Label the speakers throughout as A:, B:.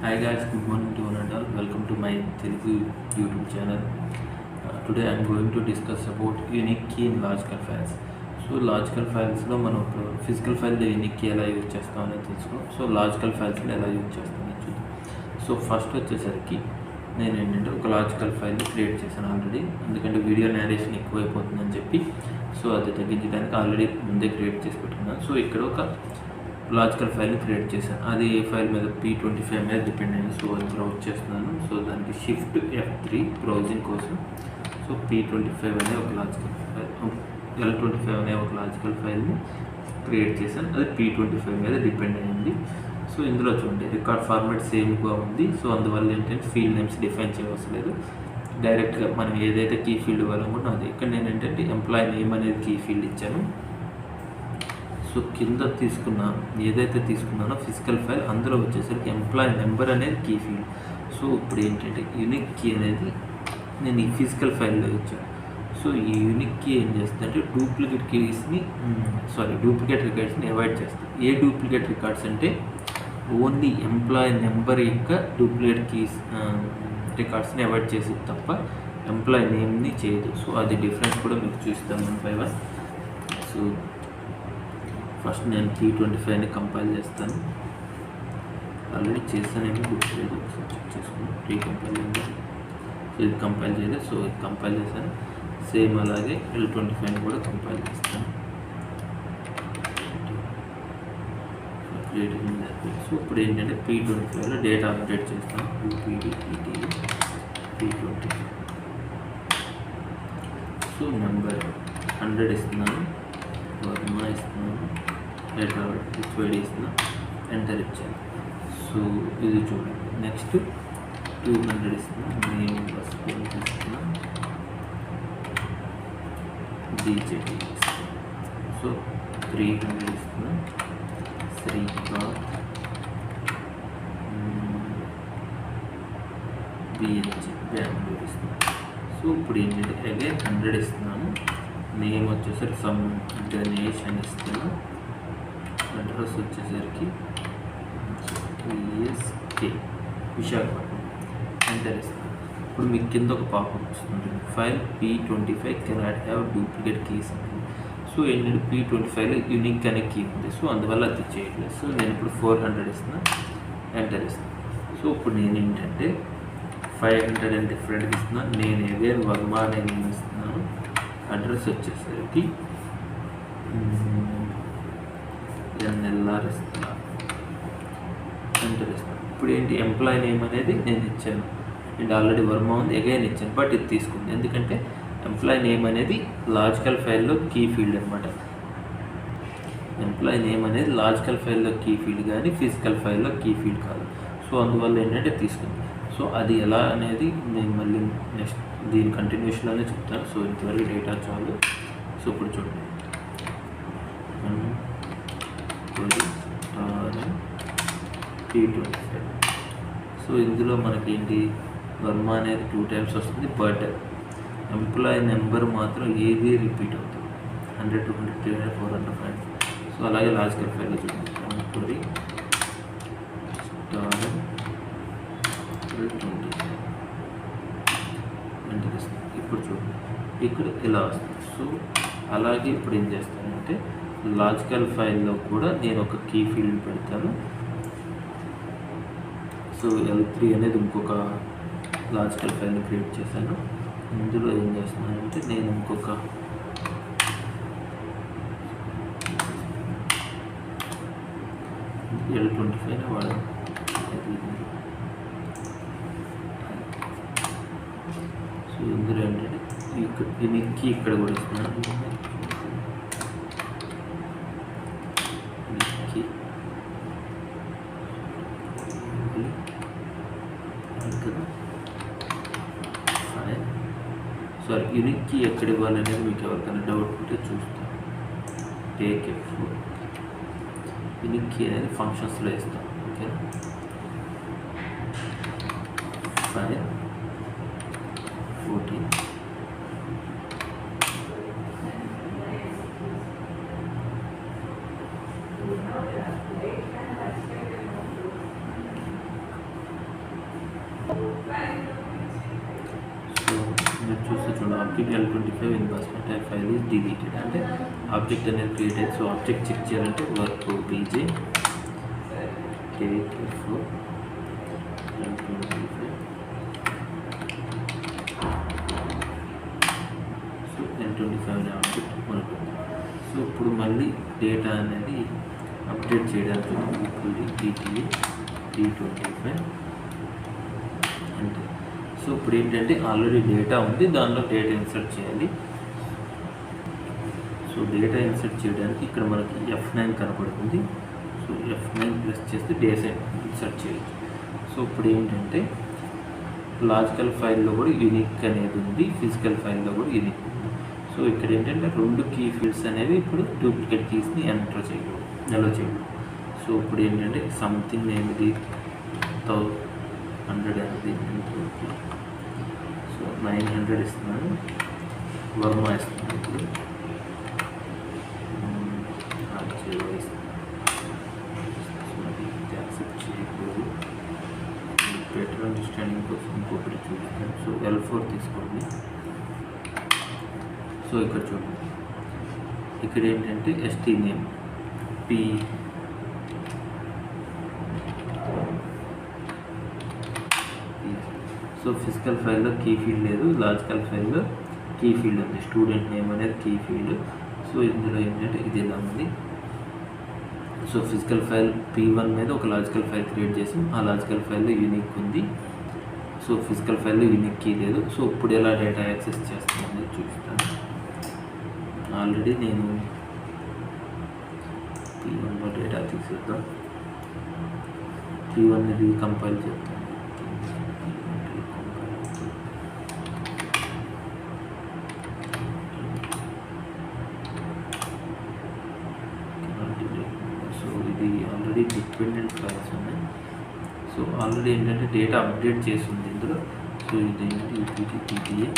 A: Hi guys, good morning to one and all. Welcome to my Telugu YouTube channel. Today I am going to discuss about unique key in logical files. So logical ఫైల్స్లో మనం ఇప్పుడు physical ఫైల్లో unique key ఎలా use చేస్తామని తెలుసుకో. So logical ఫైల్స్లో ఎలా use చేస్తామని చూద్దాం. సో ఫస్ట్ వచ్చేసరికి నేను ఏంటంటే ఒక లాజికల్ ఫైల్ని క్రియేట్ చేశాను ఆల్రెడీ, ఎందుకంటే వీడియో నేరేషన్ ఎక్కువైపోతుందని చెప్పి సో అది తగ్గించడానికి ఆల్రెడీ ముందే క్రియేట్ చేసి పెట్టుకున్నాను. సో ఇక్కడ ఒక లాజికల్ ఫైల్ని క్రియేట్ చేశాను. అది ఏ ఫైల్ మీద P25 మీద డిపెండ్ అయింది. సో అది బ్రౌజ్ చేస్తున్నాను. సో దానికి షిఫ్ట్ F3 బ్రౌజింగ్ కోసం. సో P25 అనే ఒక లాజికల్ ఫైల్, L25 అనే ఒక లాజికల్ ఫైల్ని క్రియేట్ చేశాను. అది P25 మీద డిపెండ్ అయ్యింది. సో ఇందులో చూడండి రికార్డ్ ఫార్మాట్ సేమ్గా ఉంది. సో అందువల్ల ఏంటంటే ఫీల్డ్ నేమ్స్ డిఫైన్ చేయవలసిన లేదు, డైరెక్ట్గా మనం ఏదైతే కీ ఫీల్డ్ ఇవ్వాలనుకుంటున్నా అది. ఇక్కడ నేను ఏంటంటే ఎంప్లాయీ నేమ్ అనేది కీ ఫీల్డ్ ఇచ్చాను. సో కింద ఏదైతే తీసుకున్నానో ఫిజికల్ ఫైల్ అందులో వచ్చేసరికి ఎంప్లాయీ నెంబర్ అనేది కీ ఫీల్డ్. సో ఇప్పుడు ఏంటంటే యూనిక్ కీ అనేది నేను ఈ ఫిజికల్ ఫైల్లో ఇచ్చాను. సో ఈ యూనిక్ కీ ఏం చేస్తుందంటే డూప్లికేట్ రికార్డ్స్ని అవాయిడ్ చేస్తుంది. ఏ డూప్లికేట్ రికార్డ్స్ అంటే ఓన్లీ ఎంప్లాయీ నెంబర్ యొక్క డూప్లికేట్ రికార్డ్స్ని అవాయిడ్ చేసేది తప్ప ఎంప్లాయీ నేమ్ని చేయదు. సో అది డిఫరెన్స్ కూడా మీకు చూస్తాను 1 by 1. సో ఫస్ట్ నేను P25ని కంపైల్ చేస్తాను. ఆల్రెడీ చేస్తానేమో గుర్తులేదు, ఒకసారి చెక్ చేసుకున్నాను. రీకంపైల్ అయింది. సో ఇది కంపైల్ చేయలేదు. సో ఇది కంపైల్ చేశాను. సేమ్ అలాగే L25ని కూడా కంపైల్ చేస్తాను. సో ఇప్పుడు ఏంటంటే P25లో డేటా అప్డేట్ చేస్తాను. P25. సో నెంబర్ 100 ఇస్తున్నాను, వర్మ ఇస్తున్నాను, లెటర్ హెచ్వైడి ఇస్తున్నాను, ఎంటర్ ఇచ్చాను. సో ఇది చూడండి. నెక్స్ట్ 200 ఇస్తున్నాను, నేమ్ ప్లస్ ఇస్తున్నాను, డీజేటీ ఇస్తున్నాను. సో 300 ఇస్తున్నాను, శ్రీకాంత్, బిహెచ్ బెంగళూరు ఇస్తున్నాను. సో ఇప్పుడు ఏంటంటే అగైన్ 100 ఇస్తున్నాను, నేమ్ వచ్చేసరికి సమ్ గణేష్ అని ఇస్తాను, అడ్రస్ వచ్చేసరికి ESK విశాఖపట్నం, ఎంటర్ ఇస్తాను. ఇప్పుడు మీకు కింద ఒక పాపం వస్తుంది, file P25 cannot have duplicate keys అనేది. సో ఏంటంటే P25లో యూనిక్ అనే కీ ఉంది. సో అందువల్ల అది చేయట్లేదు. సో నేను ఇప్పుడు 400 ఇస్తున్నాను, ఎంటర్ ఇస్తాను. సో ఇప్పుడు నేను ఏంటంటే 500 అని డిఫరెంట్గా ఇస్తున్నాను. నేను అగైన్ వర్మ అనే నేను ఇస్తున్నాను, అడ్రస్ వచ్చేసరికి NLR ఇస్తున్నాను, ఎంటర్ ఇస్తాను. ఇప్పుడు ఏంటి ఎంప్లాయీ నేమ్ అనేది నేను ఇచ్చాను అండ్ ఆల్రెడీ వర్మ ఉంది, అగైన్ ఇచ్చాను. బట్ ఇది తీసుకుంది ఎందుకంటే ఎంప్లాయీ నేమ్ అనేది లాజికల్ ఫైల్లో కీ ఫీల్డ్ అనమాట. ఎంప్లాయీ నేమ్ అనేది లాజికల్ ఫైల్లో కీ ఫీల్డ్ కానీ ఫిజికల్ ఫైల్లో కీ ఫీల్డ్ కాదు. సో అందువల్ల ఏంటంటే తీసుకుంది. సో అది ఎలా అనేది నేను మళ్ళీ నెక్స్ట్ దీని కంటిన్యూషన్లోనే చెప్తాను. సో ఇంతవరకు డేటా చాలు. సో ఇప్పుడు చూడండి P25. సో ఇందులో మనకేంటి వర్మ అనేది 2 times వస్తుంది, బట్ ఎంప్లాయీ నెంబర్ మాత్రం ఏది రిపీట్ అవుతుంది, 100, 200, 300, 400, 500. సో అలాగే లాజికల్ ఫైల్లో చూడండి ఇప్పుడు చూడండి ఇక్కడ ఇలా వస్తుంది. సో అలాగే ఇప్పుడు ఏం చేస్తానంటే లాజికల్ ఫైల్లో కూడా నేను ఒక కీ ఫీల్డ్ పెడతాను. సో L3 అనేది ఇంకొక లాజికల్ ఫైల్ని క్రియేట్ చేశాను. ఇందులో ఏం చేస్తున్నానంటే నేను ఇంకొక L25 వాడాను. సో ఇందులో ఏంటంటే దీనికి ఇక్కడ కూడా ఇస్తున్నాను. సారీ, యూనిక్ కీ ఎక్కడ ఇవ్వాలనేది మీకు ఎవరికైనా డౌట్ ఉంటే చూస్తాను. Take F4. యూనిక్ కీ అనేది ఫంక్షన్స్లో ఇస్తాం. ఓకేనా, 5, 14, మీరు చూస్తే చూడండి object L25 in basement type file is deleted అంటే ఆబ్జెక్ట్ అనేది క్రియేట్ అయ్యింది. సో ఆబ్జెక్ట్ చెక్ చేయాలంటే work BJ take L25 so L25 అనే ఆబ్జెక్ట్ మనకు. సో ఇప్పుడు మళ్ళీ డేటా అనేది అప్డేట్ చేయడానికి ఇప్పుడు DTA D25 అంటే సో ఇప్పుడు ఏంటంటే ఆల్రెడీ డేటా ఉంది, దానిలో డేటా ఇన్సర్ట్ చేయాలి. సో డేటా ఇన్సర్ట్ చేయడానికి ఇక్కడ మనకి F9 కనపడుతుంది. సో F9 ప్రెస్ చేస్తే డేటా ఇన్సర్ట్ చేయొచ్చు. సో ఇప్పుడు ఏంటంటే లాజికల్ ఫైల్లో కూడా యూనిక్ అనేది ఉంది, ఫిజికల్ ఫైల్లో కూడా యూనిక్ ఉంది. సో ఇక్కడ ఏంటంటే రెండు కీ ఫీల్డ్స్ అనేవి ఇప్పుడు డూప్లికేట్ కీస్ని ఎంటర్ చేయకూడదు, ఎలా చేయకూడదు. సో ఇప్పుడు ఏంటంటే సంథింగ్ అనేది 100 అనేది సో 900 ఇస్తున్నాను, వర్మ ఇస్తున్నాను. ఇప్పుడు యాక్సెప్ట్ చేయకూడదు. బెటర్ అండర్స్టాండింగ్ కోసం ఇంకొకటి చూపిస్తాను. సో L4 తీసుకోండి. సో ఇక్కడ చూడండి, ఇక్కడ ఏంటంటే ST name P so physical ఫైల్లో కీ ఫీల్డ్ లేదు, లాజికల్ ఫైల్లో కీ ఫీల్డ్ ఉంది. స్టూడెంట్ నేమ్ అనేది కీ ఫీల్డ్. సో ఇందులో ఏంటంటే ఇది ఇలా ఉంది. సో ఫిజికల్ ఫైల్ P1 మీద ఒక లాజికల్ ఫైల్ క్రియేట్ చేసాం, ఆ లాజికల్ ఫైల్లో యూనిక్ ఉంది. సో ఫిజికల్ ఫైల్లో యూనిక్ కీ లేదు. సో ఇప్పుడు ఎలా డేటా యాక్సెస్ చేస్తామనేది చూపిస్తాను. ఆల్రెడీ నేను P1లో డేటా తీసేద్దాం. P1ని రీకంపైల్ చేస్తాను. సో ఇది ఆల్రెడీ డిపెండెంట్ ఫైల్స్ ఉన్నాయి. సో ఆల్రెడీ ఏంటంటే డేటా అప్డేట్ చేస్తుంది ఇందులో. సో ఇది ఏంటంటే UPT TTA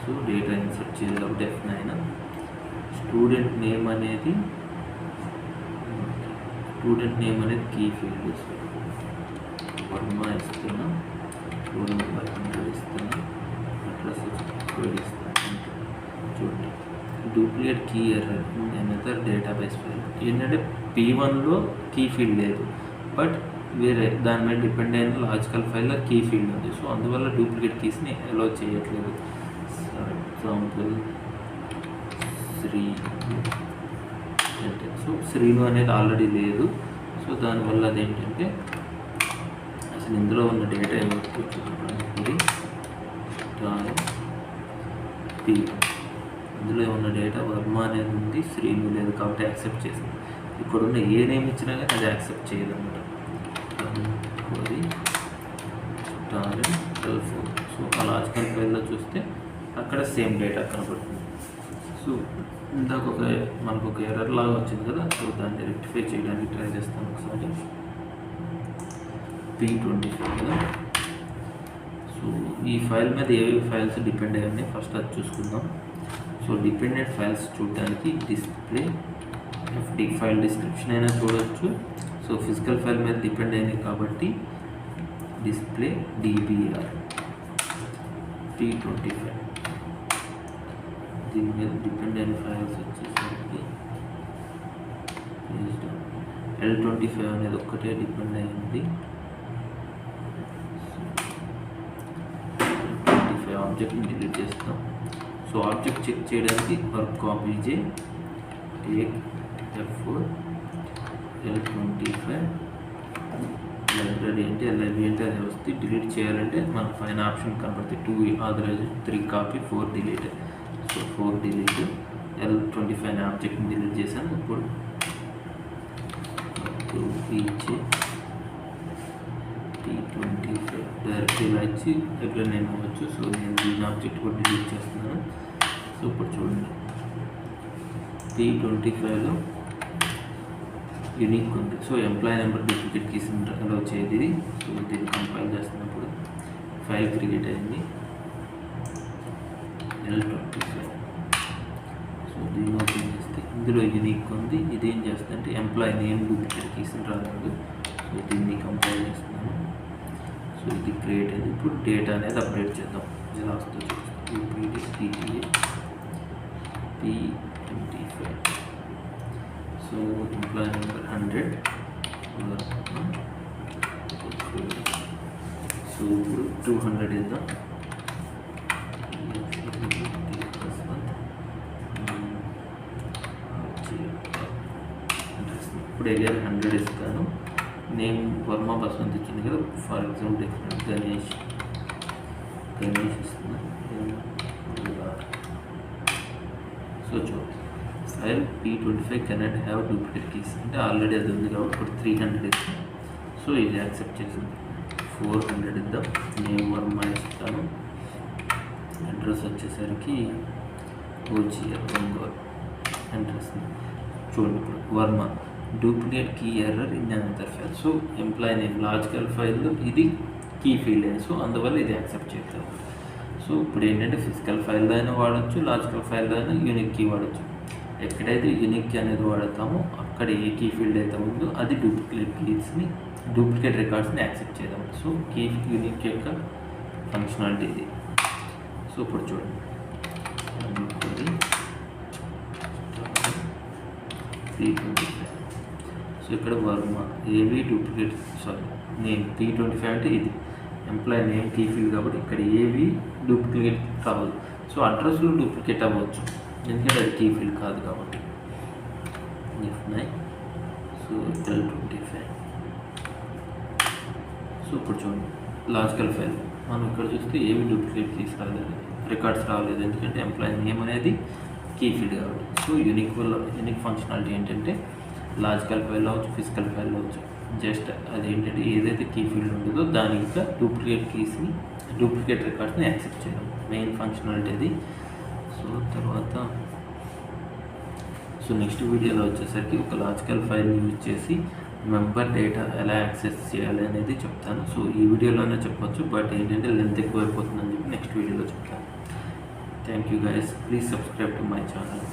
A: so data insert చేయాలి. F9 స్టూడెంట్ నేమ్ అనేది కీ ఫీల్డ్. వర్మ ఇస్తున్నా, రోల్ నెంబర్ 100 ఇస్తున్నా, అడ్రస్ ఇస్తాను. చూడండి duplicate key error another database file. ఏంటంటే P1లో కీ ఫీల్డ్ లేదు, బట్ వేరే దాని మీద డిపెండ్ అయిన లాజికల్ ఫైల్లో కీ ఫీల్డ్ ఉంది. సో అందువల్ల డూప్లికేట్ కీస్ని అలో చేయట్లేదు. ఫర్ ఎగ్జాంపుల్ శ్రీ అంటే సో శ్రీను అనేది ఆల్రెడీ లేదు. సో దానివల్ల అదేంటంటే అసలు ఇందులో ఉన్న డేటా ఏమవుతుంది ఇది P1 ఇందులో ఉన్న డేటా వర్మ అనేది ఉంది, శ్రీను లేదు కాబట్టి యాక్సెప్ట్ చేసింది. ఇక్కడ ఉన్న ఏ నేమ్ ఇచ్చినా కానీ అది యాక్సెప్ట్ చేయదు అనమాట. సో ఆ లాజికల్ ఫైల్లో చూస్తే అక్కడ సేమ్ డేటా కనబడుతుంది. సో ఇందాక మనకు ఒక ఎర్రర్ లాగా వచ్చింది కదా. సో దాన్ని రెక్టిఫై చేయడానికి ట్రై చేస్తాను ఒకసారి. P25 కదా. సో ఈ ఫైల్ మీద ఏవేవి ఫైల్స్ డిపెండ్ అయ్యాయి ఫస్ట్ అది చూసుకుందాం. సో డిపెండెంట్ ఫైల్స్ చూడడానికి డిస్ప్లే FD ఫైల్ డిస్క్రిప్షన్ అయినా చూడవచ్చు. సో ఫిజికల్ ఫైల్ మీద డిపెండ్ అయింది కాబట్టి డిస్ప్లే DBR P25 దీని మీద డిపెండ్ అయిన ఫైల్స్ వచ్చేసరికి L25 అనేది ఒక్కటే డిపెండ్ అయింది. L25 ఆబ్జెక్ట్ని డిలీట్ చేస్తాం. సో ఆబ్జెక్ట్ చెక్ చేయడానికి work copy J take F4 L25 library అంటే LIB అంటే అది వస్తే డిలీట్ చేయాలంటే మనకు పైన ఆప్షన్ కనబడుతుంది 2 authorize 3 copy 4 delete. So 4 delete L25 అనే ఆబ్జెక్ట్ని డిలీట్ చేశాను. ఇప్పుడు T25 డైరెక్ట్ ఇలా ఇచ్చి ఎక్కడ నేను అవ్వచ్చు. సో నేను దీని ఆబ్జెక్ట్ కూడా డిలీట్ చేస్తున్నాను. సో ఇప్పుడు చూడండి T25లో యూనిక్ ఉంది. So employee number duplicate keys అలా వచ్చేది. సో దీన్ని కంపైల్ చేస్తున్నప్పుడు ఫైల్ క్రియేట్ అయింది L25. సో దీన్ని ఓపెన్ చేస్తే ఇందులో యూనిక్ ఉంది. ఇదేం చేస్తుందంటే ఎంప్లాయీ నేమ్ డూప్లికేట్ కీస్ రాలేదు. సో దీన్ని కంపైల్ చేస్తున్నాను. సో ఇది క్రియేట్ అయింది. ఇప్పుడు డేటా అనేది అప్డేట్ చేద్దాం. ఇలా వస్తుంది యూపీడీ P25. So employee number 100. So ఇప్పుడు 200 ఇద్దాం. ఇప్పుడు ఎగైన్ 100 ఇస్తాను. నేమ్ వర్మ బస్వంత్ ఇచ్చింది కదా, ఫర్ ఎగ్జాంపుల్ గణేష్ ఇస్తున్నాను. సో చూడండి, file P25 cannot have duplicate keys అంటే ఆల్రెడీ అది ఉంది కాబట్టి ఇప్పుడు 300 ఇస్తాను. సో ఇది యాక్సెప్ట్ చేసింది. 400 ఇద్దాం. నేమ్ వర్మ ఇస్తాను. అడ్రస్ వచ్చేసరికి ఓజిఆర్ ఒంగోలు అడ్రస్. చూడండి ఇప్పుడు Varma duplicate key error in another file. So employee name logical ఫైల్లో ఇది కీ ఫీల్డ్ అయింది. సో అందువల్ల ఇది యాక్సెప్ట్ చేస్తారు. సో ఇప్పుడు ఏంటంటే ఫిజికల్ ఫైల్లో అయినా వాడచ్చు, లాజికల్ ఫైల్లో అయినా యూనిక్ కీ వాడచ్చు. ఎక్కడైతే యూనిక్ కీ అనేది వాడతామో అక్కడ ఏ కీ ఫీల్డ్ అయితే ఉందో అది డూప్లికేట్ రికార్డ్స్ని యాక్సెప్ట్ చేద్దాం. సో కీ యూనిక్ యొక్క ఫంక్షనాలిటీ ఇది. సో ఇప్పుడు చూడండి, P25. సో ఇక్కడ వర్మ ఏవి డూప్లికేట్ నేమ్ P25 అంటే ఇది ఎంప్లాయీ నేమ్ కీ ఫీల్డ్ కాబట్టి ఇక్కడ ఏవి డూప్లికేట్ రావాలి. సో అడ్రస్లో డూప్లికేట్ అవ్వచ్చు ఎందుకంటే అది కీ ఫీల్డ్ కాదు కాబట్టి. F9. So L25. సో ఇప్పుడు చూడండి లాజికల్ ఫైల్ మనం ఇక్కడ చూస్తే ఏవి డూప్లికేట్ కీస్ రాలేదు, రికార్డ్స్ రాలేదు ఎందుకంటే ఎంప్లాయీ నేమ్ అనేది కీ ఫీల్డ్ కాబట్టి. సో యూనిక్ ఫంక్షనాలిటీ ఏంటంటే లాజికల్ ఫైల్ అవచ్చు, ఫిజికల్ ఫైల్ అవచ్చు, జస్ట్ అదేంటంటే ఏదైతే కీ ఫీల్డ్ ఉంటుందో దాని యొక్క డూప్లికేట్ రికార్డ్స్ని యాక్సెప్ట్ చేయడం మెయిన్ ఫంక్షనాలిటీ అది. సో నెక్స్ట్ వీడియోలో వచ్చేసరికి ఒక లాజికల్ ఫైల్ని యూజ్ చేసి మెంబర్ డేటా ఎలా యాక్సెస్ చేయాలి అనేది చెప్తాను. సో ఈ వీడియోలోనే చెప్పొచ్చు, బట్ ఏంటంటే లెంత్ ఎక్కువైపోతుందని చెప్పి నెక్స్ట్ వీడియోలో చెప్తాను. Thank you guys, please subscribe to my channel.